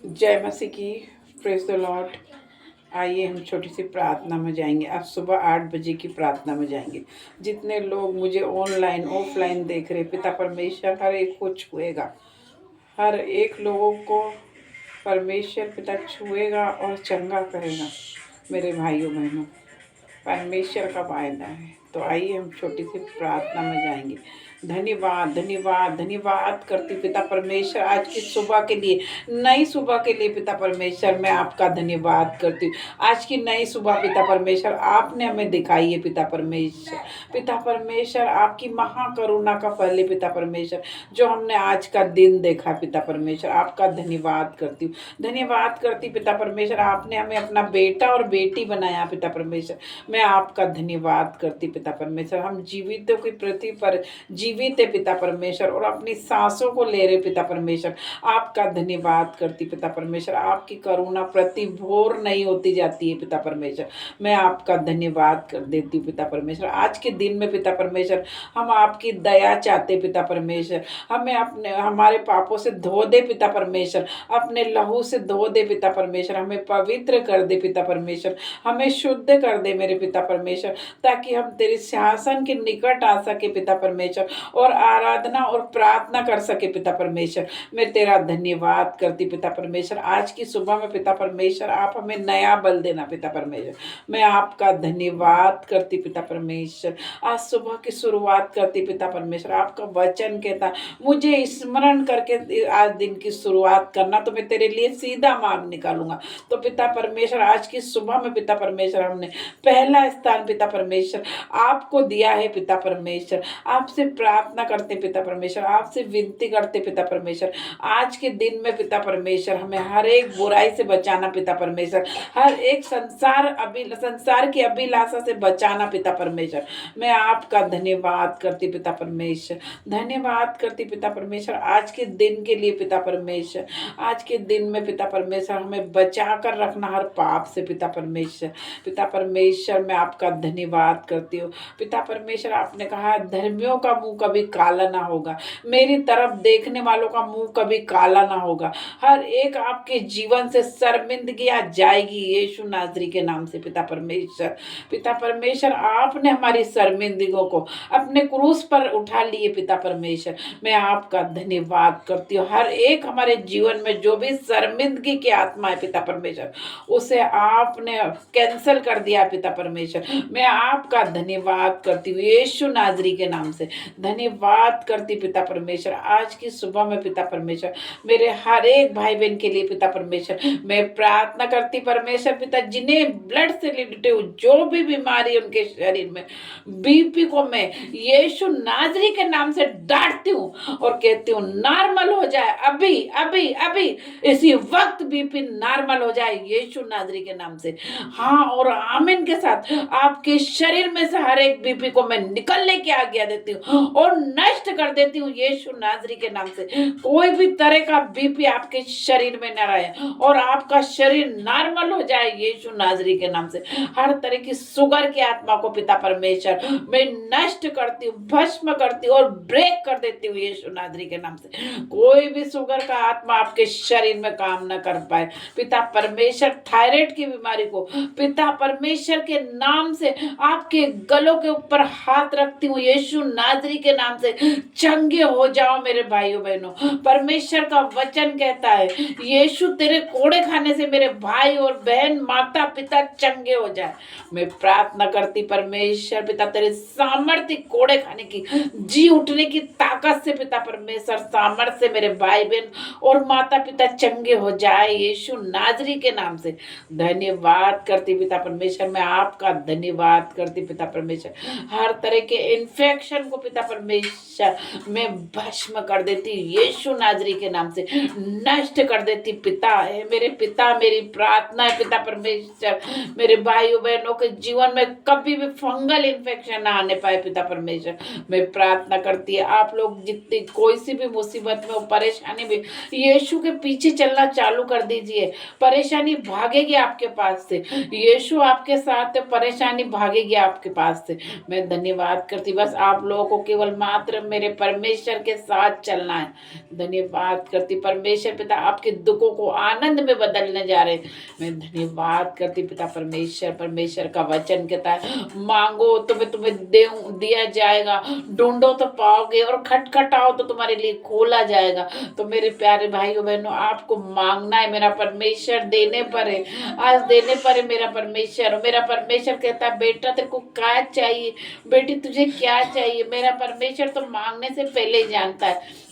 जय मसीह की। Praise the Lord. आइए हम छोटी सी प्रार्थना में जाएंगे। आज सुबह 8 बजे की प्रार्थना में जाएंगे। जितने लोग मुझे ऑनलाइन ऑफलाइन देख रहे, पिता परमेश्वर हर एक को छुएगा। हर एक लोगों को परमेश्वर पिता छुएगा और चंगा करेगा। मेरे भाइयों बहनों, परमेश्वर का वायदा है। तो आइए हम छोटी सी प्रार्थना में जाएंगे। धन्यवाद धन्यवाद धन्यवाद करती पिता परमेश्वर आज की सुबह के लिए, नई सुबह के लिए पिता परमेश्वर मैं आपका धन्यवाद करती हूँ। आज की नई सुबह पिता परमेश्वर आपने हमें दिखाई है। पिता परमेश्वर आपकी महाकरुणा का फल है पिता परमेश्वर, जो हमने आज का दिन देखा। पिता परमेश्वर आपका धन्यवाद करती हूँ, धन्यवाद करती पिता परमेश्वर आपने हमें अपना बेटा और बेटी बनाया। पिता परमेश्वर मैं आपका धन्यवाद करती पिता परमेश्वर। हम जीवितों की पृथ्वी पर जीवित है पिता परमेश्वर, और अपनी सांसों को ले रहे पिता परमेश्वर। आपका धन्यवाद करती पिता परमेश्वर। आपकी करुणा प्रति भोर नहीं होती जाती है पिता परमेश्वर। मैं आपका धन्यवाद कर देती हूँ पिता परमेश्वर। आज के दिन में पिता परमेश्वर हम आपकी दया चाहते पिता परमेश्वर। हमें अपने हमारे पापों से धो दे पिता परमेश्वर, अपने लहू से धो दे पिता परमेश्वर। हमें पवित्र कर दे पिता परमेश्वर, हमें शुद्ध कर दे मेरे पिता परमेश्वर, ताकि हम तेरे सिंहासन के निकट आ सके पिता परमेश्वर, और आराधना और प्रार्थना कर सके पिता परमेश्वर। मैं तेरा धन्यवाद करती पिता परमेश्वर। आज की सुबह में पिता परमेश्वर आप हमें नया बल देना पिता परमेश्वर। मैं आपका धन्यवाद करती पिता परमेश्वर। आज सुबह की शुरुआत करती पिता परमेश्वर। आपका वचन कहता मुझे स्मरण करके आज दिन की शुरुआत करना, तो मैं तेरे लिए सीधा मार्ग निकालूंगा। तो पिता परमेश्वर आज की सुबह में पिता परमेश्वर हमने पहला स्थान पिता परमेश्वर आपको दिया है। पिता परमेश्वर आपसे प्रार्थना करते पिता परमेश्वर, आपसे विनती करते पिता परमेश्वर। आज के दिन में पिता परमेश्वर हमें हर एक बुराई से बचाना पिता परमेश्वर, हर एक संसार की अभिलाषा से बचाना पिता परमेश्वर। मैं आपका धन्यवाद करती पिता परमेश्वर, धन्यवाद करती पिता परमेश्वर आज के दिन के लिए पिता परमेश्वर। आज के दिन में पिता परमेश्वर हमें बचा कर रखना हर पाप से पिता परमेश्वर। पिता परमेश्वर मैं आपका धन्यवाद करती हूँ पिता परमेश्वर। आपने कहा धर्मियों का मुंह कभी काला ना होगा, मेरी तरफ देखने वालों का मुंह कभी काला ना होगा। हर एक आपके जीवन से शर्मिंदगी आ जाएगी यीशु नाजरी के नाम से पिता परमेश्वर। पिता परमेश्वर आपने हमारी शर्मिंदगियों को अपने क्रूस पर उठा लिए पिता परमेश्वर। मैं आपका धन्यवाद करती हूँ। हर एक हमारे जीवन में जो भी शर्मिंदगी की आत्मा है पिता परमेश्वर, उसे आपने कैंसिल कर दिया पिता परमेश्वर। मैं आपका धन्यवाद करती हूँ यीशु नाजरी के नाम से, धन्यवाद करती पिता परमेश्वर। आज की सुबह में पिता परमेश्वर मेरे हर एक भाई बहन के लिए पिता परमेश्वर मैं प्रार्थना करती परमेश्वर पिता, जिन्हें ब्लड से रिलेटेड जो भी बीमारी उनके शरीर में, बीपी को मैं यीशु नाजरी के नाम से डांटती हूँ और कहती हूँ नॉर्मल हो जाए अभी अभी अभी, इसी वक्त बीपी नॉर्मल हो जाए यीशु नाजरी के नाम से। हाँ और आमीन के साथ आपके शरीर में से हर एक बीपी को मैं निकलने की आज्ञा देती हूँ और नष्ट कर देती हूँ यीशु नाजरी के नाम से। कोई भी तरह का बीपी आपके शरीर में न रहे और आपका शरीर नॉर्मल हो जाए यीशु नाजरी के नाम से। हर तरह की शुगर की आत्मा को पिता परमेश्वर मैं नष्ट करती हूँ, भस्म करती हूँ और ब्रेक कर देती हूँ यीशु नाजरी के नाम से। कोई भी शुगर का आत्मा आपके शरीर में काम न कर पाए पिता परमेश्वर। थायराइड की बीमारी को पिता परमेश्वर के नाम से आपके गलों के ऊपर हाथ रखती हूँ यीशु नाजरी के नाम से। चंगे हो जाओ मेरे भाइयों बहनों। परमेश्वर का वचन कहता है यीशु तेरे कोड़े खाने से मेरे भाई और बहन माता पिता चंगे हो जाए। मैं प्रार्थना करती परमेश्वर पिता तेरे सामर्थ्य कोड़े खाने की, जी उठने की ताकत से पिता परमेश्वर सामर्थ्य से मेरे भाई बहन और माता पिता चंगे हो जाए यीशु नाजरी के नाम से। धन्यवाद करती पिता परमेश्वर। मैं आपका धन्यवाद करती पिता परमेश्वर। हर तरह के इन्फेक्शन को पिता परमेश्वर मैं भस्म कर देती यीशु नाजरी के नाम से, नष्ट कर देती पिता। है मेरे पिता, मेरी प्रार्थना है पिता परमेश्वर मेरे भाइयों बहनों के जीवन में कभी भी फंगल इन्फेक्शन ना आने पाए पिता परमेश्वर। मैं प्रार्थना करती है आप लोग जितनी कोई सी भी मुसीबत में परेशानी में यीशु के पीछे चलना चालू कर दीजिए, परेशानी भागेगी आपके पास से। यीशु आपके साथ है, परेशानी भागेगी आपके पास से। मैं धन्यवाद करती बस आप लोगों को कि केवल मात्र मेरे परमेश्वर के साथ चलना है। धन्यवाद करती परमेश्वर पिता, आपके दुखों को आनंद में बदलने जा रहे हैं। मैं धन्यवाद करती पिता परमेश्वर, परमेश्वर का वचन कहता है मांगो तो मैं तुम्हें दिया जाएगा, ढूंढो तो पाओगे, और खटखटाओ तो तुम्हारे लिए खोला जाएगा। तो मेरे प्यारे भाइयों बहनों, आपको मांगना है, मेरा परमेश्वर देने पर है, आज देने पर है मेरा परमेश्वर। मेरा परमेश्वर कहता है बेटा तेरे को क्या चाहिए, बेटी तुझे क्या चाहिए। मेरा परमेश्वर तो मांगने से पहले ही जानता है।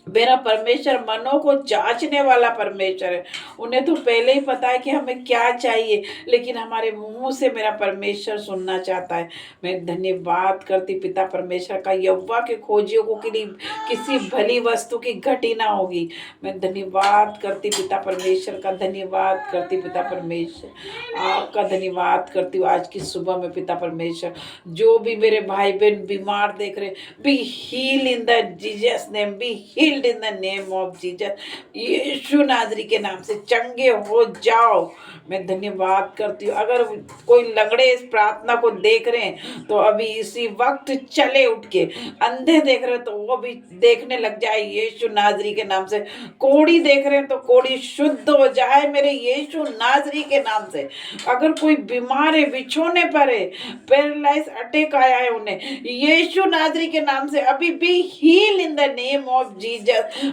मेरा परमेश्वर मनों को जांचने वाला परमेश्वर है। उन्हें तो पहले ही पता है कि हमें क्या चाहिए, लेकिन हमारे मुंह से मेरा परमेश्वर सुनना चाहता है। मैं धन्यवाद करती पिता परमेश्वर का, यहोवा के खोजियों को किसी भली वस्तु की घटी ना होगी। मैं धन्यवाद करती पिता परमेश्वर का, धन्यवाद करती पिता परमेश्वर, आपका धन्यवाद करती हूँ आज की सुबह में पिता परमेश्वर। जो भी मेरे भाई बहन बीमार देख रहे, be heal in the Jesus name, be heal in the name of Jesus. Yeshu नाजरी के नाम से चंगे हो जाओ। मैं धन्यवाद करती हूँ। अगर कोई लंगड़े इस प्रार्थना को देख रहे हैं तो अभी इसी वक्त चले उठ के, अंधे देख रहे हैं तो वो भी देखने लग जाए यीशु नाजरी के नाम से। कोढ़ी देख रहे हैं तो कोढ़ी शुद्ध हो जाए मेरे यीशु नाजरी के नाम से। अगर कोई बीमार है, बिछोने पर है, पैरालाइज अटैक आया है उन्हें, यीशु नाजरी के नाम से अभी भी heal in the name of Jesus,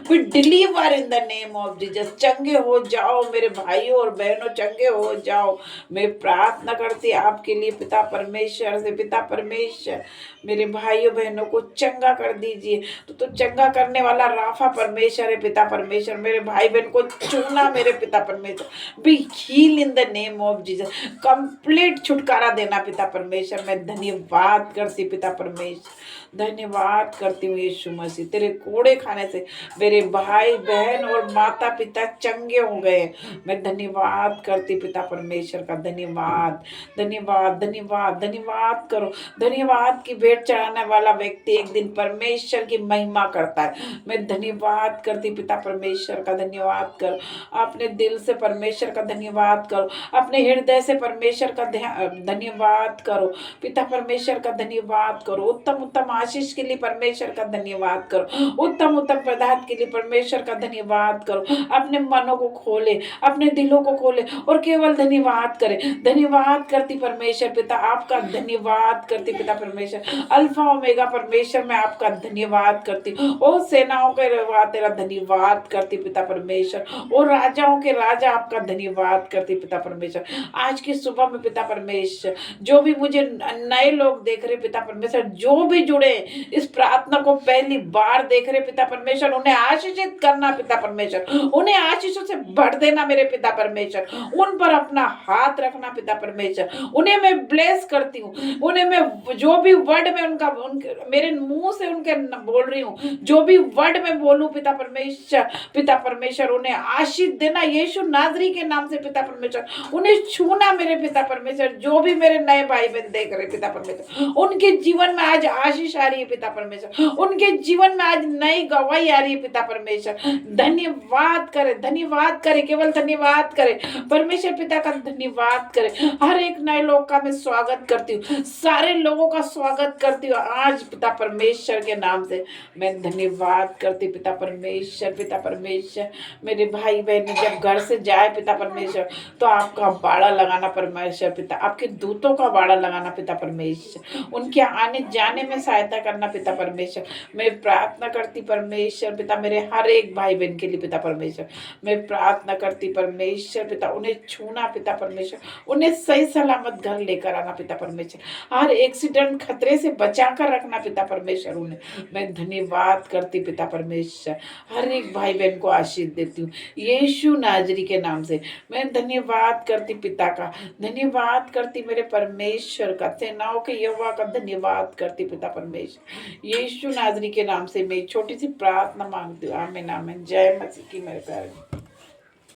be deliver in the name of Jesus. चंगे हो जाओ मेरे भाइयों और बहनों, चंगे हो जाओ। मैं प्रार्थना करती आपके लिए पिता परमेश्वर से, पिता परमेश्वर मेरे भाइयों बहनों को चंगा कर दीजिए। तो चंगा करने वाला राफा परमेश्वर है पिता परमेश्वर। मेरे भाई बहन को चुनना मेरे पिता परमेश्वर, be heal in the name of Jesus, complete छुटकारा देना पिता परमेश्वर। मैं धन्यवाद करती पिता परमेश्वर, धन्यवाद करती हूँ यीशु मसीह। तेरे कोड़े खाने से मेरे भाई बहन और माता पिता चंगे हो गए। मैं धन्यवाद करती पिता परमेश्वर का, धन्यवाद धन्यवाद धन्यवाद धन्यवाद करो। धन्यवाद की भेंट चढ़ाने वाला व्यक्ति एक दिन परमेश्वर की महिमा करता है। मैं धन्यवाद करती पिता परमेश्वर का, धन्यवाद करो। अपने दिल से परमेश्वर का धन्यवाद करो, अपने हृदय से परमेश्वर का धन्यवाद करो पिता परमेश्वर का, धन्यवाद करो। उत्तम उत्तम आशीष के लिए परमेश्वर का धन्यवाद करो, उत्तम उत्तम पदार्थ के लिए परमेश्वर का धन्यवाद करो। अपने मनों को खोले, अपने दिलों को खोले और केवल धन्यवाद करें। धन्यवाद करती परमेश्वर पिता, आपका धन्यवाद करती पिता परमेश्वर। अल्फा ओमेगा परमेश्वर, मैं आपका धन्यवाद करती हूँ। ओ सेनाओं के रवा तेरा धन्यवाद करती पिता परमेश्वर। ओ राजाओं के राजा आपका धन्यवाद करती पिता परमेश्वर। आज की सुबह में पिता परमेश्वर, जो भी मुझे नए लोग देख रहे पिता परमेश्वर, जो भी जुड़े इस प्रार्थना को पहली बार देख रहे पिता परमेश्वर, उन्हें आशीषित करना पिता परमेश्वर, उन्हें आशीषों से भर देना मेरे पिता परमेश्वर। उन पर अपना हाथ रखना पिता परमेश्वर, उन्हें मैं ब्लेस करती हूँ। उन्हें मैं जो भी वर्ड में मेरे मुंह से उनके बोल रही हूँ, जो भी वर्ड में बोलूं पिता परमेश्वर उन्हें आशीष देना यीशु नाजरी के नाम से पिता परमेश्वर। उन्हें छूना मेरे पिता परमेश्वर। जो भी मेरे नए भाई बहन देख रहे पिता परमेश्वर, उनके जीवन में आज आशीष आ रही है पिता परमेश्वर, उनके जीवन में आज नई गवाही आ रही है पिता परमेश्वर। धन्यवाद करे, धन्यवाद करे, केवल धन्यवाद करे परमेश्वर पिता का, धन्यवाद करे। हर एक नए लोग का मैं स्वागत करती हूँ, सारे लोगों का स्वागत करती हूँ आज पिता परमेश्वर के नाम से। मैं धन्यवाद करती पिता परमेश्वर, पिता परमेश्वर मेरे भाई बहन जब घर से जाए पिता परमेश्वर, तो आपका बाड़ा लगाना परमेश्वर पिता, आपके दूतों का बाड़ा लगाना पिता परमेश्वर, उनके आने जाने में सहायता करना पिता परमेश्वर। मैं प्रार्थना करती परमेश्वर पिता मेरे हर एक भाई बहन के लिए पिता परमेश्वर। मैं प्रार्थना करती परमेश्वर पिता, उन्हें छूना पिता परमेश्वर, उन्हें सही सलामत घर लेकर आना पिता परमेश्वर, हर एक्सीडेंट खतरे से बचा कर रखना पिता परमेश्वर उन्हें। मैं धन्यवाद करती पिता परमेश्वर, हर एक भाई बहन को आशीष देती हूँ यीशु नाजरी के नाम से। मैं धन्यवाद करती पिता का, धन्यवाद करती मेरे परमेश्वर का, सेनाओं के यहोवा का धन्यवाद करती पिता परमेश्वर। यीशु नाजरी के नाम से मैं छोटी सी प्रार्थना मांगती हूँ। आमीन आमीन। जय मसीह की मेरे प्यारे।